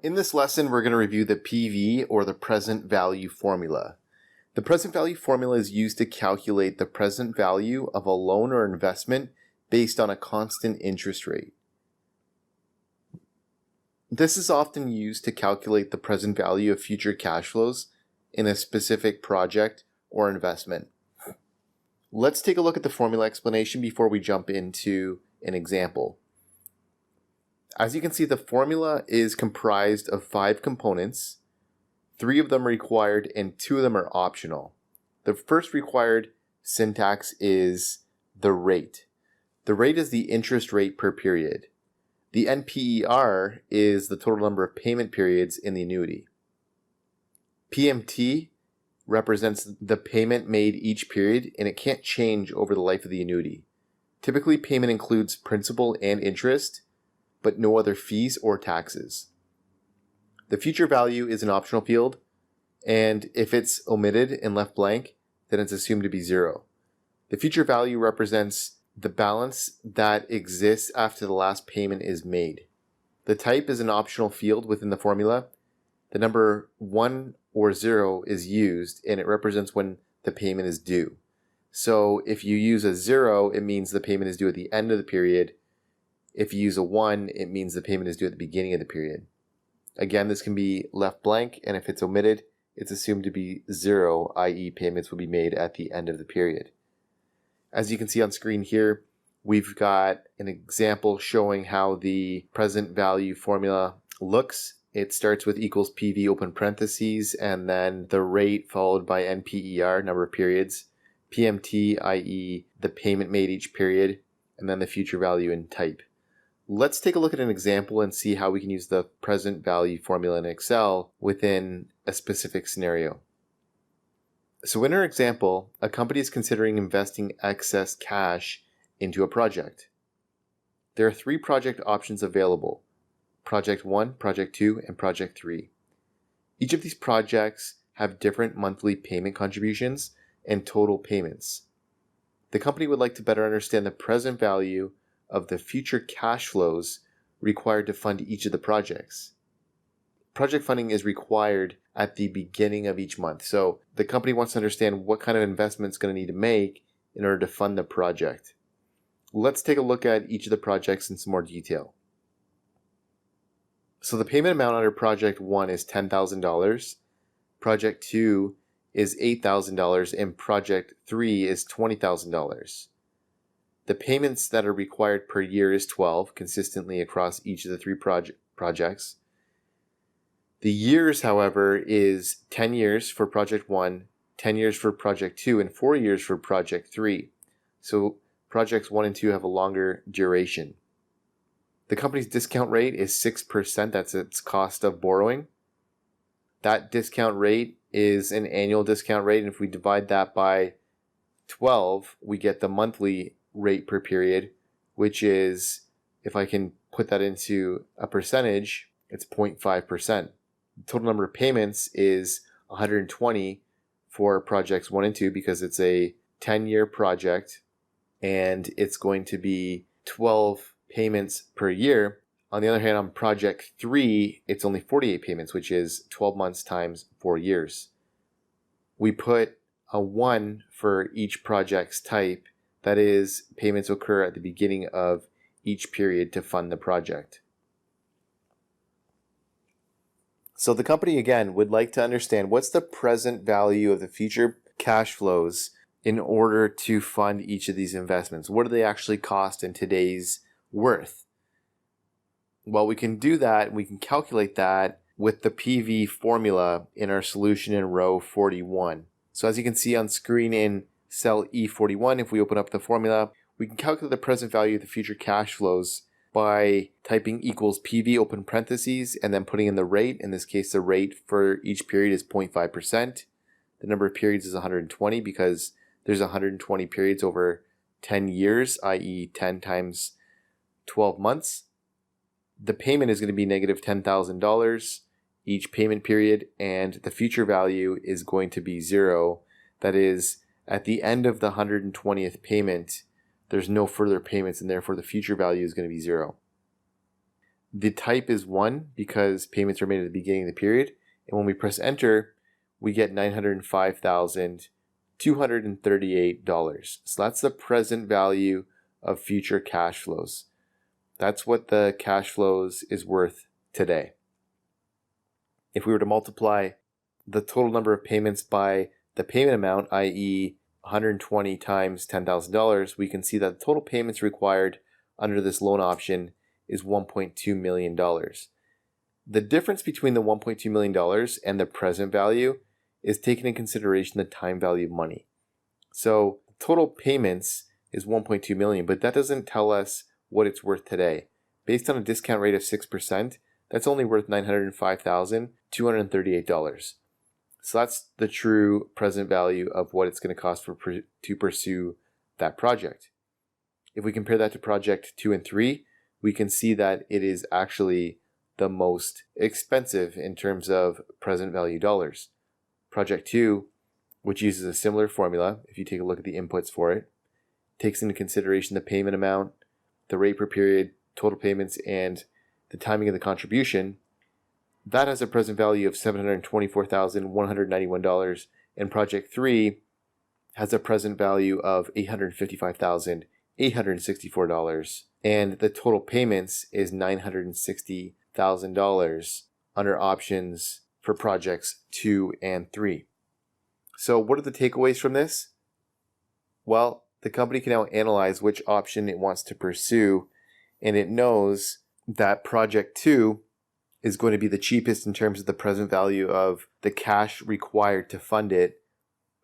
In this lesson, we're going to review the PV, or the present value formula. The present value formula is used to calculate the present value of a loan or investment based on a constant interest rate. This is often used to calculate the present value of future cash flows in a specific project or investment. Let's take a look at the formula explanation before we jump into an example. As you can see, the formula is comprised of 5 components. 3 of them are required and 2 of them are optional. The first required syntax is the rate. The rate is the interest rate per period. The Nper is the total number of payment periods in the annuity. PMT represents the payment made each period, and it can't change over the life of the annuity. Typically, payment includes principal and interest, but no other fees or taxes. The future value is an optional field, and if it's omitted and left blank, then it's assumed to be 0. The future value represents the balance that exists after the last payment is made. The type is an optional field within the formula. The number 1 or 0 is used, and it represents when the payment is due. So if you use a 0, it means the payment is due at the end of the period. If you use a 1, it means the payment is due at the beginning of the period. Again, this can be left blank, and if it's omitted, it's assumed to be 0, i.e. payments will be made at the end of the period. As you can see on screen here, we've got an example showing how the present value formula looks. It starts with equals PV open parentheses, and then the rate followed by NPER, number of periods, PMT, i.e. the payment made each period, and then the future value in type. Let's take a look at an example and see how we can use the present value formula in Excel within a specific scenario. So in our example, a company is considering investing excess cash into a project. There are 3 project options available: Project 1, Project 2, and Project 3. Each of these projects have different monthly payment contributions and total payments. The company would like to better understand the present value of the future cash flows required to fund each of the projects. Project funding is required at the beginning of each month, so the company wants to understand what kind of investment it's going to need to make in order to fund the project. Let's take a look at each of the projects in some more detail. So the payment amount under Project 1 is $10,000, Project 2 is $8,000, and Project 3 is $20,000. The payments that are required per year is 12, consistently across each of the 3 projects. The years, however, is 10 years for Project 1, 10 years for Project 2, and 4 years for Project 3. So Projects 1 and 2 have a longer duration. The company's discount rate is 6%. That's its cost of borrowing. That discount rate is an annual discount rate, and if we divide that by 12, we get the monthly rate per period, which is, if I can put that into a percentage, it's 0.5%. The total number of payments is 120 for projects 1 and 2 because it's a 10-year project and it's going to be 12 payments per year. On the other hand, on project 3, it's only 48 payments, which is 12 months times 4 years. We put a 1 for each project's type. That is, payments occur at the beginning of each period to fund the project. So the company, again, would like to understand what's the present value of the future cash flows in order to fund each of these investments. What do they actually cost in today's worth? Well, we can do that. We can calculate that with the PV formula in our solution in row 41. So as you can see on screen in cell E41, if we open up the formula, we can calculate the present value of the future cash flows by typing equals PV open parentheses and then putting in the rate. In this case, the rate for each period is 0.5%. The number of periods is 120 because there's 120 periods over 10 years, i.e. 10 times 12 months. The payment is going to be negative $10,000 each payment period, and the future value is going to be 0. That is, at the end of the 120th payment, there's no further payments, and therefore the future value is going to be 0. The type is 1 because payments are made at the beginning of the period. And when we press enter, we get $905,238. So that's the present value of future cash flows. That's what the cash flows is worth today. If we were to multiply the total number of payments by the payment amount, i.e. 120 times $10,000, we can see that the total payments required under this loan option is $1.2 million. The difference between the $1.2 million and the present value is taking into consideration the time value of money. So total payments is $1.2 million, but that doesn't tell us what it's worth today. Based on a discount rate of 6%, that's only worth $905,238. So that's the true present value of what it's going to cost to pursue that project. If we compare that to project 2 and 3, we can see that it is actually the most expensive in terms of present value dollars. Project 2, which uses a similar formula, if you take a look at the inputs for it, takes into consideration the payment amount, the rate per period, total payments, and the timing of the contribution. That has a present value of $724,191, and Project 3 has a present value of $855,864, and the total payments is $960,000 under options for projects 2 and 3. So what are the takeaways from this? Well, the company can now analyze which option it wants to pursue, and it knows that project 2 is going to be the cheapest in terms of the present value of the cash required to fund it.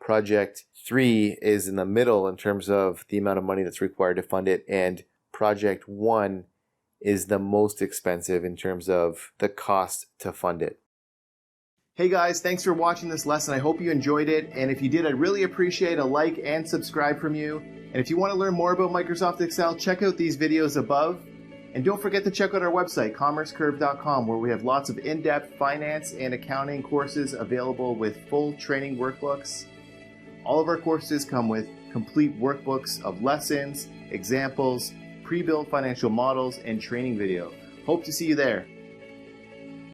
Project 3 is in the middle in terms of the amount of money that's required to fund it, and project 1 is the most expensive in terms of the cost to fund it. Hey guys, thanks for watching this lesson. I hope you enjoyed it, and if you did, I'd really appreciate a like and subscribe from you. And if you want to learn more about Microsoft Excel, check out these videos above. And don't forget to check out our website, commercecurve.com, where we have lots of in-depth finance and accounting courses available with full training workbooks. All of our courses come with complete workbooks of lessons, examples, pre-built financial models, and training video. Hope to see you there.